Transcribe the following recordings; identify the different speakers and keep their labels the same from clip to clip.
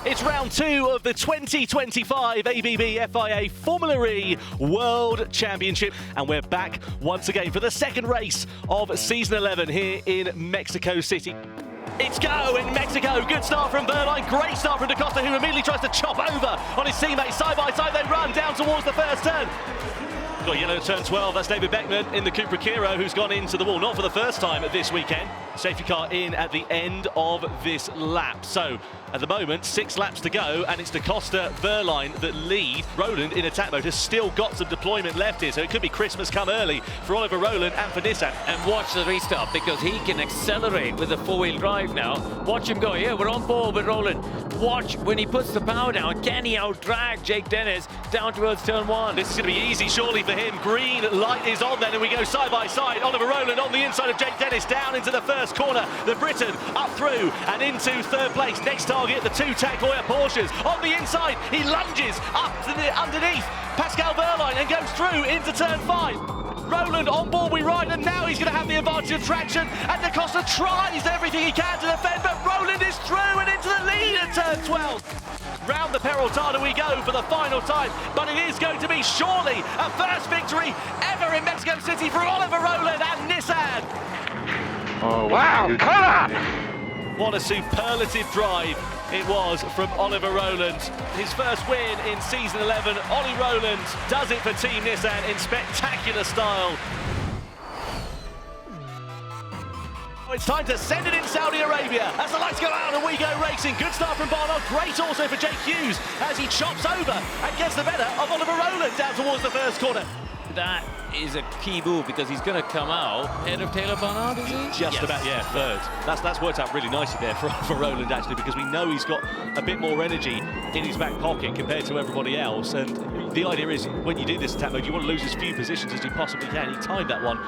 Speaker 1: It's round 2 of the 2025 ABB FIA Formula E World Championship, and we're back once again for the second race of season 11 here in Mexico City. It's go in Mexico. Good start from Verline, great start from Da Costa, who immediately tries to chop over on his teammates. Side by side they run down towards the first turn. Got yellow at turn 12, that's David Beckman in the Cupra Kiro, who's gone into the wall, not for the first time this weekend. Safety car in at the end of this lap. So, at the moment, 6 laps to go, and it's Da Costa, Verline that lead. Rowland in attack mode has still got some deployment left here, so it could be Christmas come early for Oliver Rowland and for Nissan.
Speaker 2: And watch the restart, because he can accelerate with the four-wheel drive now. Watch him go. Yeah, we're on board with Rowland. Watch when he puts the power down. Can he out-drag Jake Dennis down towards turn 1?
Speaker 1: This is going to be easy, surely, for him. Green light is on then, and we go side by side. Oliver Rowland on the inside of Jake Dennis, down into the first corner. The Briton up through and into third place. Next target, the 2 Tag Heuer Porsches. On the inside, he lunges up to the underneath Pascal Verline and goes through into turn 5. Rowland on board, we ride, and now he's going to have the advantage of traction, and Da Costa tries everything he can to defend, but Rowland is through and into the lead at turn 12. Round the Peraltada we go for the final time, but it is going to be surely a first victory ever in Mexico City for Oliver Rowland and Nissan.
Speaker 3: Oh, wow, colour!
Speaker 1: What a superlative drive it was from Oliver Rowland. His first win in season 11. Ollie Rowland does it for Team Nissan in spectacular style. It's time to send it in Saudi Arabia as the lights go out and we go racing. Good start from Barnard, great also for Jake Hughes as he chops over and gets the better of Oliver Rowland down towards the first corner.
Speaker 2: That is a key move, because he's going to come out ahead of Taylor Barnard, is he?
Speaker 1: Just about, yeah, third. That's worked out really nicely there for Rowland, actually, because we know he's got a bit more energy in his back pocket compared to everybody else. And the idea is, when you do this attack mode, you want to lose as few positions as you possibly can. He timed that one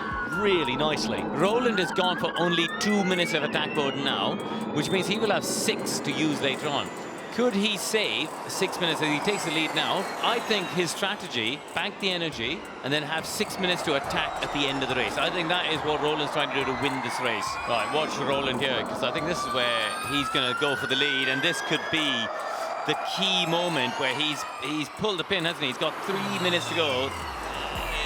Speaker 1: really nicely.
Speaker 2: Rowland has gone for only 2 minutes of attack mode now, which means he will have 6 to use later on. Could he save 6 minutes as he takes the lead now? I think his strategy, bank the energy, and then have 6 minutes to attack at the end of the race. I think that is what Rowland's trying to do to win this race. Right, watch Rowland here, because I think this is where he's going to go for the lead, and this could be the key moment where he's pulled the pin, hasn't he? He's got 3 minutes to go,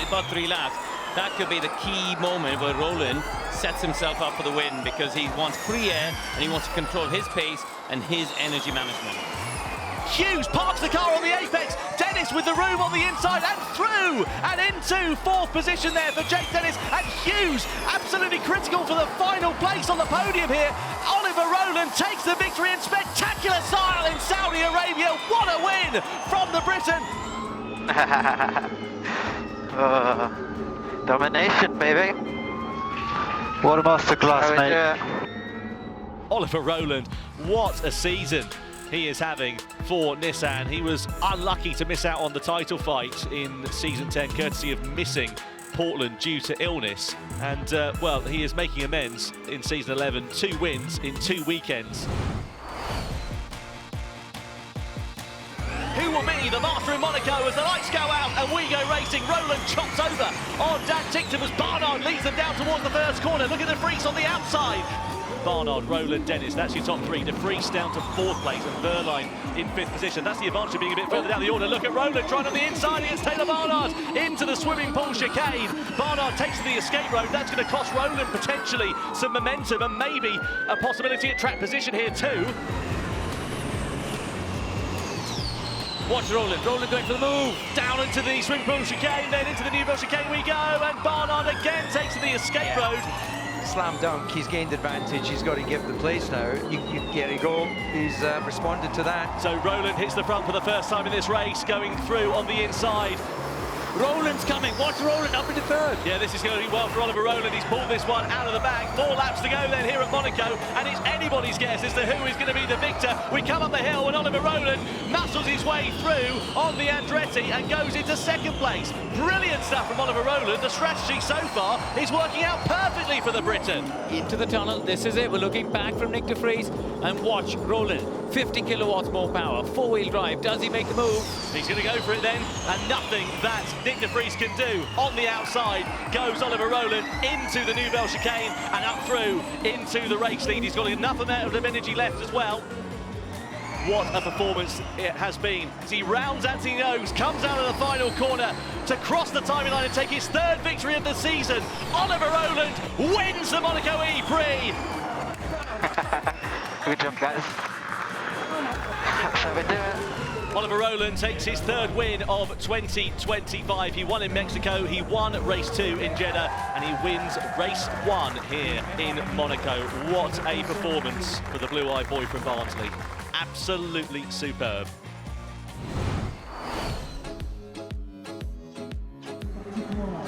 Speaker 2: about 3 laps. That could be the key moment where Rowland sets himself up for the win, because he wants free air and he wants to control his pace and his energy management.
Speaker 1: Hughes parks the car on the apex. Dennis with the room on the inside and through and into 4th position there for Jake Dennis, and Hughes absolutely critical for the final place on the podium here. Oliver Rowland takes the victory in spectacular style in Saudi Arabia. What a win from the Briton.
Speaker 3: Domination, baby. What a masterclass, mate.
Speaker 1: Oliver Rowland, what a season he is having for Nissan. He was unlucky to miss out on the title fight in season 10, courtesy of missing Portland due to illness. And, well, he is making amends in season 11, 2 wins in 2 weekends. Who will be the master in Monaco as the lights go out and we go racing? Rowland chops over on Dan Tickton as Barnard leads them down towards the first corner. Look at the Vries on the outside. Barnard, Rowland, Dennis, that's your top 3. De Vries down to 4th place and Verline in 5th position. That's the advantage of being a bit further down the order. Look at Rowland trying on the inside against Taylor Barnard into the swimming pool chicane. Barnard takes the escape road. That's going to cost Rowland potentially some momentum and maybe a possibility at track position here too. Watch Rowland going for the move, down into the swimming pool chicane, then into the Nouvelle chicane we go, and Barnard again takes the escape road.
Speaker 4: Slam dunk, he's gained advantage, he's got to give the place now. You get it go, he's responded to that.
Speaker 1: So Rowland hits the front for the first time in this race, going through on the inside.
Speaker 2: Rowland's coming, watch Rowland up into 3rd.
Speaker 1: Yeah, this is going to be well for Oliver Rowland. He's pulled this one out of the bag. 4 laps to go then here at Monaco, and it's anybody's guess as to who is going to be the victor. We come up the hill and Oliver Rowland muscles his way through on the Andretti and goes into 2nd place. Brilliant stuff from Oliver Rowland. The strategy so far is working out perfectly for the Briton.
Speaker 2: Into the tunnel, this is it. We're looking back from Nick De Vries, and watch Rowland. 50 kilowatts more power, 4-wheel drive. Does he make the move?
Speaker 1: He's going to go for it then, and nothing that Nick De Vries can do. On the outside goes Oliver Rowland into the Nouvelle chicane and up through into the race lead. He's got enough amount of energy left as well. what a performance it has been. As he rounds Anthony Nose, comes out of the final corner to cross the timing line and take his third victory of the season. Oliver Rowland wins the Monaco E-Prix.
Speaker 3: Good job, guys. That's how we do it.
Speaker 1: Oliver Rowland takes his third win of 2025. He won in Mexico, he won race 2 in Jeddah, and he wins race 1 here in Monaco. What a performance for the blue-eyed boy from Barnsley. Absolutely superb.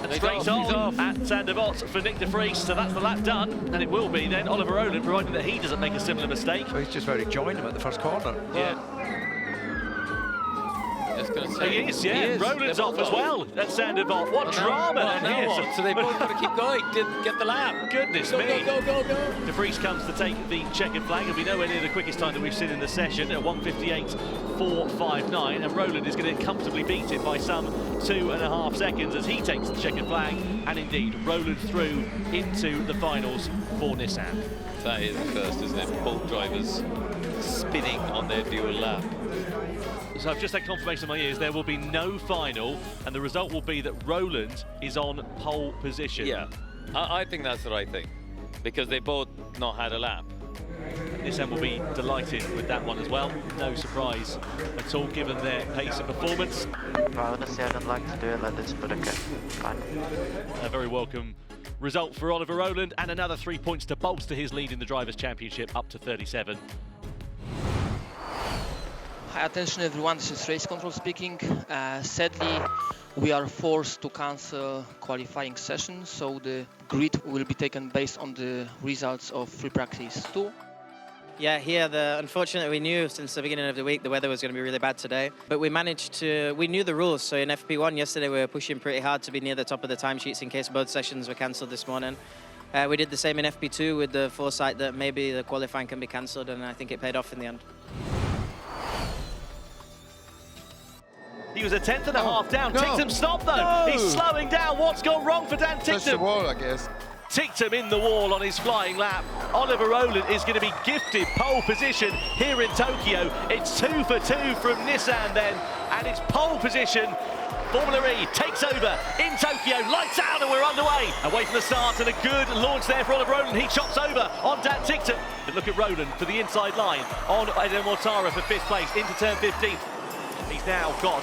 Speaker 1: And straight off at Zandvoort for Nick de Vries, so that's the lap done, and it will be then Oliver Rowland, providing that he doesn't make a similar mistake.
Speaker 4: Well, he's just very joined him at the first corner.
Speaker 1: Yeah. He is, yeah.
Speaker 2: He is.
Speaker 1: Rowland's off as well at Zandvoort. What drama!
Speaker 2: Now what? So they both got to keep going, didn't get the lap.
Speaker 1: Goodness
Speaker 2: Go,
Speaker 1: me.
Speaker 2: go, go, go, go.
Speaker 1: De Vries comes to take the checkered flag. It'll be nowhere near the quickest time that we've seen in the session at 1:58.459, and Rowland is going to comfortably beat it by some 2.5 seconds as he takes the checkered flag, and indeed Rowland through into the finals for Nissan.
Speaker 2: That is the first, isn't it? Both drivers spinning on their dual lap.
Speaker 1: So I've just had confirmation in my ears there will be no final, and the result will be that Rowland is on pole position.
Speaker 2: Yeah, I think that's the right thing, because they both not had a lap.
Speaker 1: Nissan will be delighted with that one as well. No surprise at all, given their pace and performance.
Speaker 3: Well, honestly, I don't like to do it like this, but okay, fine.
Speaker 1: A very welcome result for Oliver Rowland, and another 3 points to bolster his lead in the Drivers' Championship up to 37.
Speaker 5: Hi, attention everyone, this is Race Control speaking. Sadly, we are forced to cancel qualifying session, so the grid will be taken based on the results of free practice 2.
Speaker 6: Yeah, here, unfortunately, we knew since the beginning of the week the weather was going to be really bad today. But we knew the rules. So in FP1 yesterday, we were pushing pretty hard to be near the top of the timesheets in case both sessions were cancelled this morning. We did the same in FP2 with the foresight that maybe the qualifying can be cancelled, and I think it paid off in the end.
Speaker 1: He was a 10.5 down. Tictum stopped though. He's slowing down. What's gone wrong for Dan Tictum?
Speaker 7: Touched the wall, I guess.
Speaker 1: Tictum in the wall on his flying lap. Oliver Rowland is going to be gifted pole position here in Tokyo. It's 2 for 2 from Nissan then, and it's pole position. Formula E takes over in Tokyo. Lights out and we're underway. Away from the start and a good launch there for Oliver Rowland. He chops over on Dan Tictum. But look at Rowland for the inside line on Eden Mortara for 5th place into turn 15. He's now got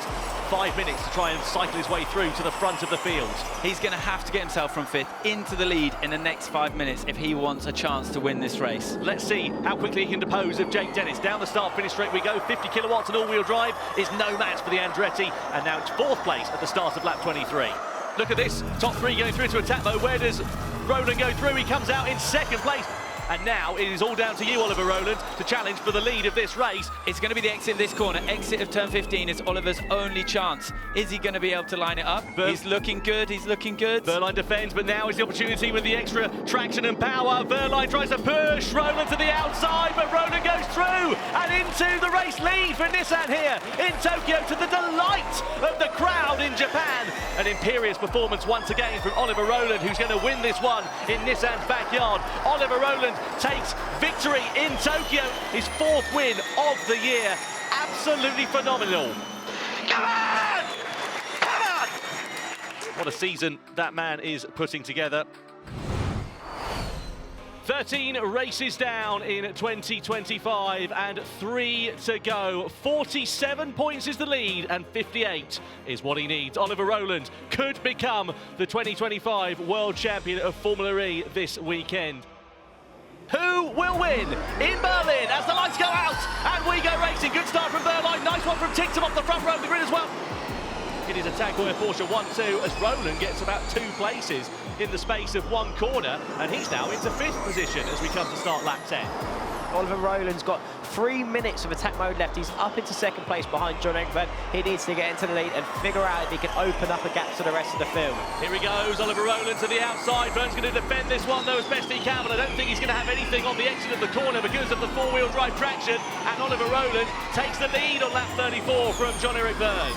Speaker 1: 5 minutes to try and cycle his way through to the front of the field.
Speaker 8: He's going to have to get himself from 5th into the lead in the next 5 minutes if he wants a chance to win this race.
Speaker 1: Let's see how quickly he can depose of Jake Dennis. Down the start-finish straight we go. 50 kilowatts and all-wheel drive is no match for the Andretti, and now it's 4th place at the start of lap 23. Look at this, top 3 going through to a tap mode. Where does Rowland go through? He comes out in 2nd place. And now it is all down to you, Oliver Rowland, to challenge for the lead of this race.
Speaker 8: It's going to be the exit of this corner. Exit of turn 15 is Oliver's only chance. Is he going to be able to line it up? He's looking good, he's looking good.
Speaker 1: Verline defends, but now is the opportunity with the extra traction and power. Verline tries to push Rowland to the outside, but Rowland goes through and into the race lead for Nissan here in Tokyo, to the delight of the crowd in Japan. An imperious performance once again from Oliver Rowland, who's going to win this one in Nissan's backyard. Oliver Rowland takes victory in Tokyo, his 4th win of the year. Absolutely phenomenal. Come on! Come on! What a season that man is putting together. 13 races down in 2025 and 3 to go. 47 points is the lead and 58 is what he needs. Oliver Rowland could become the 2025 World Champion of Formula E this weekend. Who will win in Berlin as the lights go out and we go racing? Good start from Verline, nice one from Tictum off the front row of the grid as well. It is a Tag Heuer Porsche 1-2 as Rowland gets about 2 places in the space of 1 corner, and he's now into 5th position as we come to start lap 10.
Speaker 9: Oliver Rowland's got 3 minutes of attack mode left. He's up into 2nd place behind John Engberg. He needs to get into the lead and figure out if he can open up a gap to the rest of the field.
Speaker 1: Here he goes, Oliver Rowland to the outside. Vern's going to defend this one though as best he can, but I don't think he's going to have anything on the exit of the corner because of the 4-wheel drive traction, and Oliver Rowland takes the lead on lap 34 from John-Eric Vern.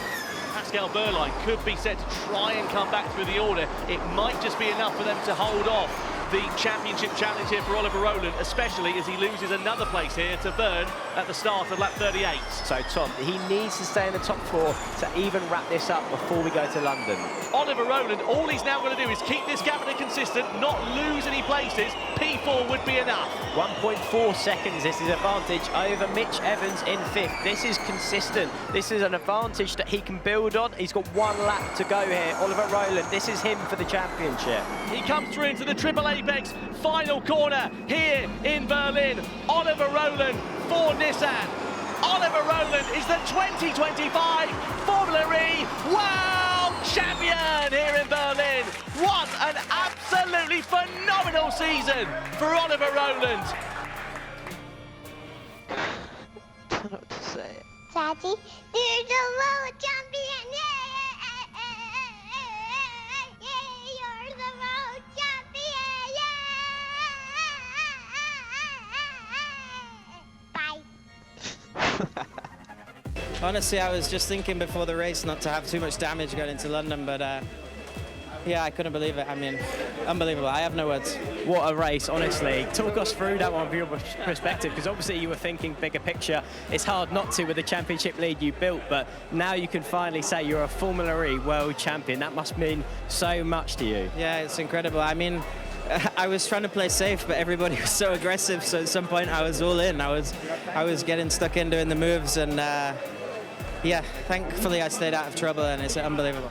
Speaker 1: Pascal Verline could be set to try and come back through the order. It might just be enough for them to hold off the championship challenge here for Oliver Rowland, especially as he loses another place here to Verne at the start of lap 38.
Speaker 9: So, Tom, he needs to stay in the top 4 to even wrap this up before we go to London.
Speaker 1: Oliver Rowland, all he's now going to do is keep this gap consistent, not lose any places. P4 would be enough.
Speaker 9: 1.4 seconds, this is advantage over Mitch Evans in 5th. This is consistent. This is an advantage that he can build on. He's got 1 lap to go here. Oliver Rowland, this is him for the championship.
Speaker 1: He comes through into the Triple Apex final corner here in Berlin. Oliver Rowland for Nissan. Oliver Rowland is the 2025 Formula E World Champion here in Berlin. What an absolutely phenomenal season for Oliver Rowland.
Speaker 3: I don't know what to say.
Speaker 7: Daddy, you're the world champion! You're the world champion! Bye.
Speaker 6: Honestly, I was just thinking before the race not to have too much damage going into London, but yeah, I couldn't believe it. I mean, unbelievable. I have no words.
Speaker 9: What a race, honestly. Talk us through that one from your perspective, because obviously you were thinking bigger picture. It's hard not to with the championship lead you built, but now you can finally say you're a Formula E world champion. That must mean so much to you.
Speaker 6: Yeah, it's incredible. I mean, I was trying to play safe, but everybody was so aggressive, so at some point I was all in. I was getting stuck in doing the moves, and yeah, thankfully I stayed out of trouble, and it's unbelievable.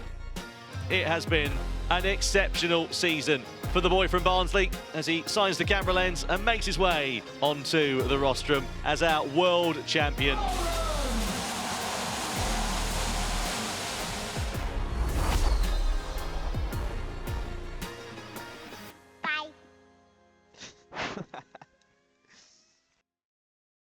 Speaker 1: It has been an exceptional season for the boy from Barnsley as he signs the camera lens and makes his way onto the rostrum as our world champion.